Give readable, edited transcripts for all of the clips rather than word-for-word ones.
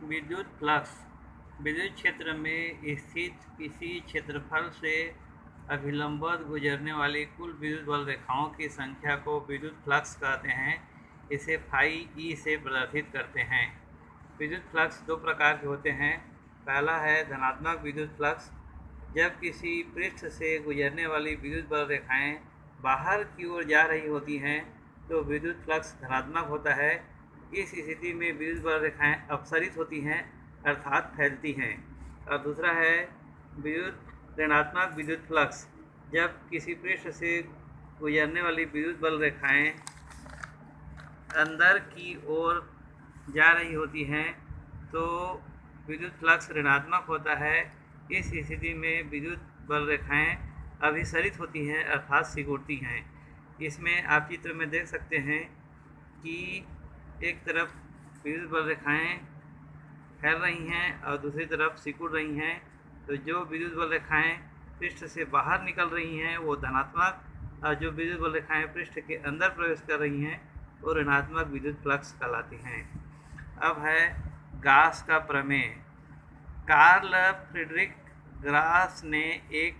विद्युत फ्लक्स विद्युत क्षेत्र में स्थित किसी क्षेत्रफल से अभिलंबवत गुजरने वाली कुल विद्युत बल रेखाओं की संख्या को विद्युत फ्लक्स कहते हैं। इसे फाई ई से प्रदर्शित करते हैं। विद्युत फ्लक्स दो प्रकार के होते हैं। पहला है धनात्मक विद्युत फ्लक्स। जब किसी पृष्ठ से गुजरने वाली विद्युत बल रेखाएं बाहर की ओर जा रही होती हैं तो विद्युत फ्लक्स धनात्मक होता है। इस स्थिति में विद्युत बल रेखाएं अपसरित होती हैं अर्थात फैलती हैं। और दूसरा है ऋणात्मक विद्युत फ्लक्स। जब किसी पृष्ठ से गुजरने वाली विद्युत बल रेखाएं अंदर की ओर जा रही होती हैं तो विद्युत फ्लक्स ऋणात्मक होता है। इस स्थिति में विद्युत बल रेखाएं अभिसरित होती हैं अर्थात सिकुड़ती हैं। इसमें आप चित्र में देख सकते हैं कि एक तरफ विद्युत बल रेखाएं फैल रही हैं और दूसरी तरफ सिकुड़ रही हैं। तो जो विद्युत बल रेखाएं पृष्ठ से बाहर निकल रही हैं वो धनात्मक और जो विद्युत बल रेखाएं पृष्ठ के अंदर प्रवेश कर रही हैं वो ऋणात्मक विद्युत फ्लक्स कहलाती हैं। अब है गास का प्रमेय। कार्ल फ्रीडरिक गास ने एक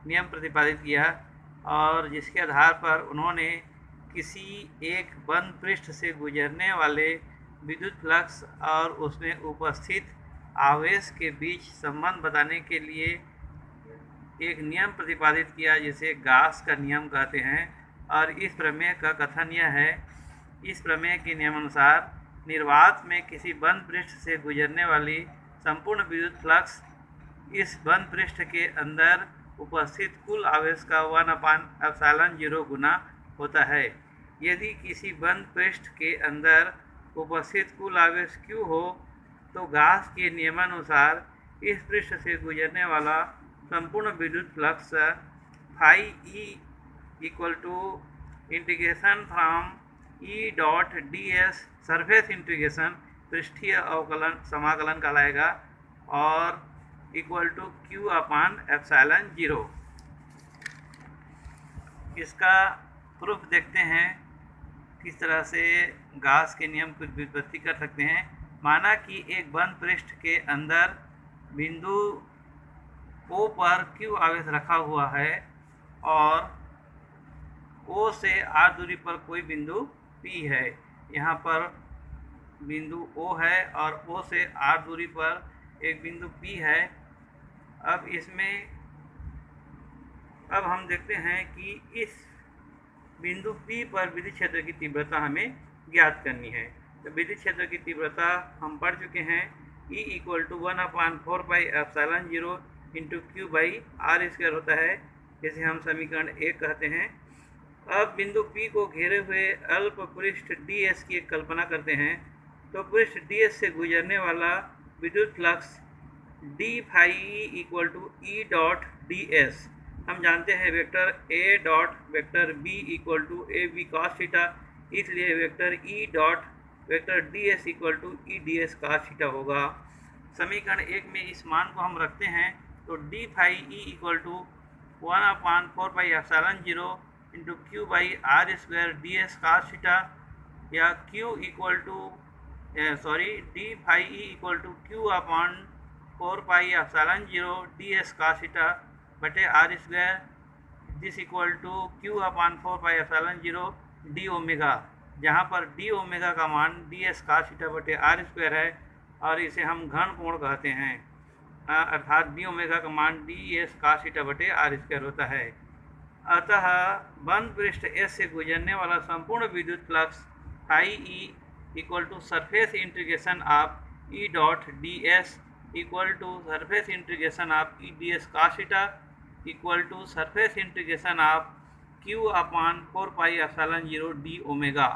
नियम प्रतिपादित किया और जिसके आधार पर उन्होंने किसी एक बंद पृष्ठ से गुजरने वाले विद्युत फ्लक्स और उसमें उपस्थित आवेश के बीच संबंध बताने के लिए एक नियम प्रतिपादित किया जिसे गास का नियम कहते हैं। और इस प्रमेय का कथन यह है, इस प्रमेय के नियमानुसार निर्वात में किसी बंद पृष्ठ से गुजरने वाली संपूर्ण विद्युत फ्लक्स इस बंद पृष्ठ के अंदर उपस्थित कुल आवेश का 1/ε0 गुना होता है। यदि किसी बंद पृष्ठ के अंदर उपस्थित कुल आवेश Q हो तो गास के नियमानुसार इस पृष्ठ से गुजरने वाला संपूर्ण विद्युत flux phi E equal to integration from E dot D S surface integration पृष्ठीय अवकलन समाकलन कहलाएगा और इक्वल टू Q/ε0। इसका प्रूफ देखते हैं किस तरह से गास के नियम की व्युत्पत्ति कर सकते हैं। माना कि एक बंद पृष्ठ के अंदर बिंदु O पर Q आवेश रखा हुआ है और O से R दूरी पर कोई बिंदु P है। यहाँ पर बिंदु O है और O से R दूरी पर एक बिंदु P है। अब हम देखते हैं कि इस बिंदु P पर विद्युत क्षेत्र की तीव्रता हमें ज्ञात करनी है। तो विद्युत क्षेत्र की तीव्रता हम पढ़ चुके हैं, E equal to 1/4πε0 into Q/r² होता है, जिसे हम समीकरण 1 कहते हैं। अब बिंदु P को घेरे हुए अल्प पृष्ठ ds की एक कल्पना करते हैं। तो पृष्ठ ds से गुजरने वाला विद्युत flux d phi equal to E dot D S. हम जानते हैं vector a dot vector b equal to A B cos theta, इसलिए vector e dot vector D S equal to E D S cos theta होगा। समीकरण 1 में इस मान को हम रखते हैं तो d phi E equal to 1/4πε0 into Q/r² D S cos theta या Q equal to d phi E equal to Q/4πε0 D S cos theta बटे r², this equal to Q/4πε0 D omega, जहाँ पर D omega का मान D S cos theta बटे r² है और इसे हम घन कोण कहते हैं, अर्थात डी ओमेगा का मान डी एस कॉस थीटा बटे r² होता है। अतः बंद पृष्ठ S से गुजरने वाला संपूर्ण विद्युत flux phi E equal to surface integration of E dot D S equal to surface integration of E D S cos theta equal to surface integration of Q/4πε0 D omega.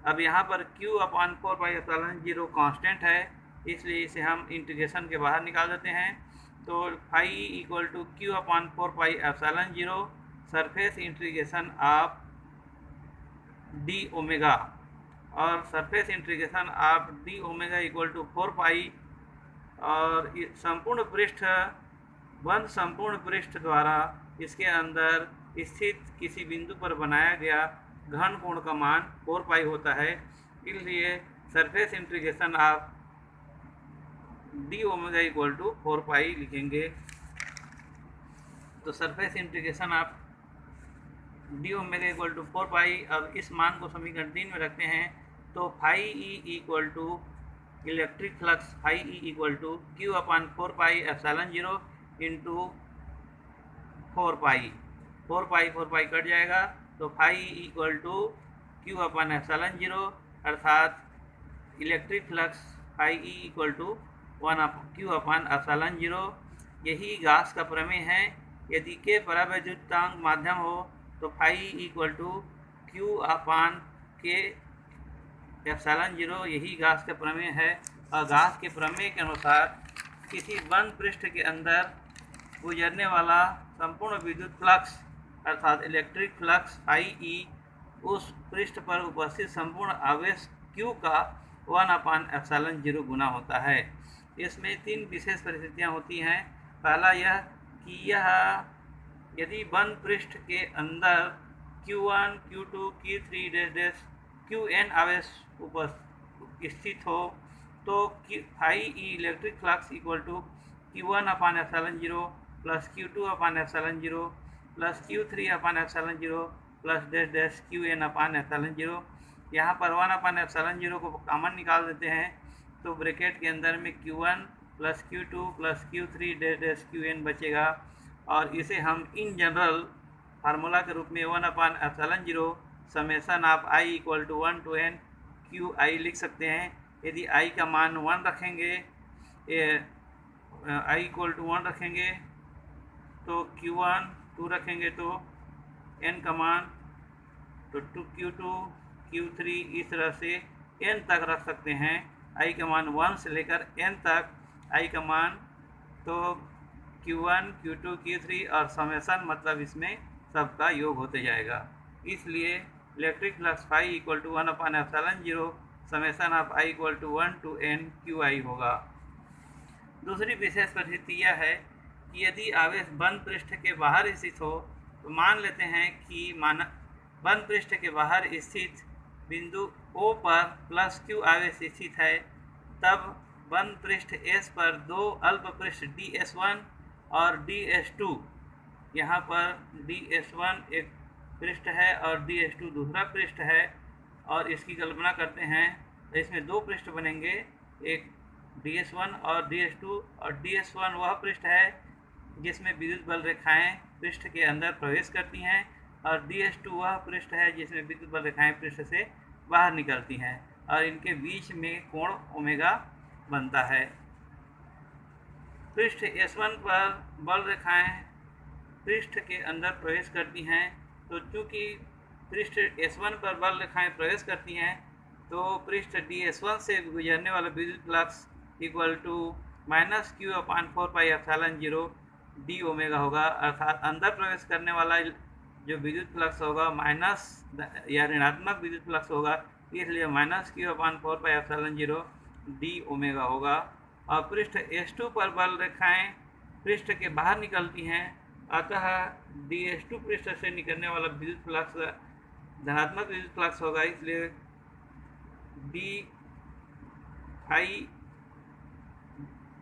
अब यहाँ पर Q/4πε0 constant है, इसलिए इसे हम integration के बाहर निकाल देते हैं। तो phi equal to Q/4πε0 surface integration of D omega और surface integration of D omega equal to 4π और संपूर्ण पृष्ठ द्वारा इसके अंदर स्थित किसी बिंदु पर बनाया गया घन कोण का मान 4π होता है। इसलिए surface integration of D omega equal to 4 pi लिखेंगे। तो सरफेस इंटीग्रेशन आप D omega equal to 4 pi, अब इस मान को समीकरण 3 में रखते हैं तो phi E equal to electric flux phi E equal to Q upon 4 pi epsilon 0 into 4 pi 4 pi कट जाएगा तो phi E equal to Q upon epsilon 0 अर्थात electric flux phi E equal to 1 Q upon epsilon 0। यही Gauss का प्रमेय है। यदि के परावैद्युतांक माध्यम हो तो फाई इक्वल टू क्यू अपान के एप्सिलॉन 0, यही गाउस का प्रमेय है। और गाउस के प्रमेय के अनुसार किसी बंद पृष्ठ के अंदर गुजरने वाला संपूर्ण विद्युत फ्लक्स अर्थात इलेक्ट्रिक फ्लक्स फाई ई उस पृष्ठ पर उपस्थित संपूर्ण आवेश Q का 1/ε0 गुना होता है। इसमें 3 विशेष परिस्थितियां होती हैं। पहला यह कि यदि बंद पृष्ठ के अंदर Q1, Q2, Q3, Qn आवेश स्थित हो तो phi E electric flux equal to Q1/ε0 plus Q2/ε0 plus Q3/ε0 plus Qn/ε0। यहाँ पर 1/ε0 को कॉमन निकाल देते हैं तो ब्रैकेट के अंदर में Q1 plus Q2 plus Q3 Qn बचेगा और इसे हम इन जनरल फार्मूला के रूप में 1/ε0 summation of i equal to 1 to n QI लिख सकते हैं। यदि i का मान 1 रखेंगे, i इक्वल टू 1 रखेंगे तो Q1 2 रखेंगे तो n का मान तो Q2 Q3 इस तरह से n तक रख सकते हैं। i का मान 1 से लेकर n तक i का मान तो Q1 Q2 Q3 और समेसन मतलब इसमें सबका योग होते जाएगा। इसलिए electric flux phi equal to 1/ε0 summation of i equal to 1 to n QI होगा। दूसरी विशेष परिस्थिति यह है कि यदि आवेश बंद पृष्ठ के बाहर स्थित हो तो मान लेते हैं कि बंद पृष्ठ के बाहर स्थित बिंदु O पर प्लस Q आवेश स्थित है, तब बंद पृष्ठ S पर दो अल्प पृष्ठ DS1 और DS2, यहाँ पर DS1 एक पृष्ठ है और DS2 दूसरा पृष्ठ है और इसकी कल्पना करते हैं तो इसमें दो पृष्ठ बनेंगे, एक DS1 और DS2, और DS1 वह पृष्ठ है जिसमें विद्युत बल रेखाएं पृष्ठ के अंदर प्रवेश करती हैं और DS2 वह पृष्ठ है जिसमें विद्युत बल रेखाएं पृष्ठ से बाहर निकलती हैं और इनके बीच में कोण ओमेगा बनता है। पृष्ठ S1 पर बल रेखाएं पृष्ठ के अंदर प्रवेश करती हैं तो चूँकि पृष्ठ S1 पर बल रेखाएं प्रवेश करती हैं तो पृष्ठ DS1 से गुजरने वाला विद्युत flux equal to -Q/4πε0 D omega होगा, अर्थात अंदर प्रवेश करने वाला जो विद्युत फ्लक्स होगा माइनस या ऋणात्मक विद्युत फ्लक्स होगा, इसलिए -Q/4πε0 डी ओमेगा होगा। और पृष्ठ S2 पर बल रेखाएं पृष्ठ के बाहर निकलती हैं, अतः DS2 पृष्ठ से निकलने वाला विद्युत फ्लक्स धनात्मक विद्युत फ्लक्स होगा, इसलिए D phi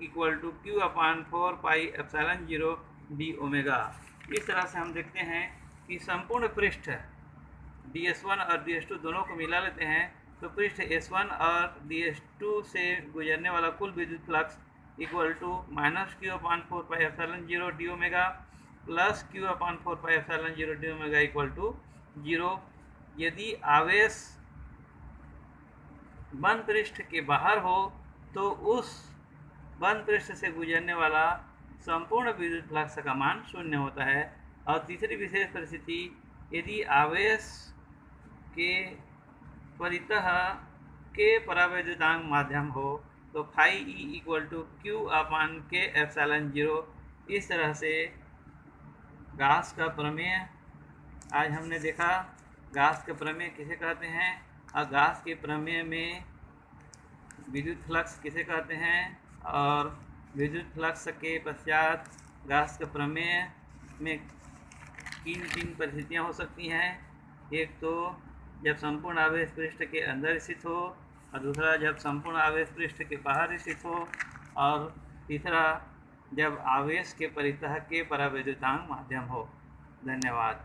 equal to Q/4πε0 D omega. इस तरह से हम देखते हैं कि संपूर्ण पृष्ठ DS1 और DS2 दोनों को मिला लेते हैं तो पृष्ठ S1 और DS2 से गुजरने वाला कुल विद्युत flux equal to -Q/4πε0 D omega plus Q/4πε0 D omega equal to 0। यदि आवेश बंद पृष्ठ के बाहर हो तो उस बंद पृष्ठ से गुजरने वाला संपूर्ण विद्युत फ्लक्स का मान 0 होता है। और तीसरी विशेष परिस्थिति, यदि आवेश के परितः के परावैद्युतांक माध्यम हो तो phi E equal to Q/K/ε0। इस तरह से गाउस का प्रमेय आज हमने देखा। गाउस के प्रमेय किसे कहते हैं और गाउस के प्रमेय में विद्युत फ्लक्स किसे कहते हैं और विद्युत फ्लक्स के पश्चात गाउस के प्रमेय में किन परिस्थितियाँ हो सकती हैं। एक तो जब संपूर्ण आवेश पृष्ठ के अंदर स्थित हो और दूसरा जब संपूर्ण आवेश पृष्ठ के बाहर स्थित हो और तीसरा जब आवेश के परितः के परावैद्युतांक माध्यम हो। धन्यवाद।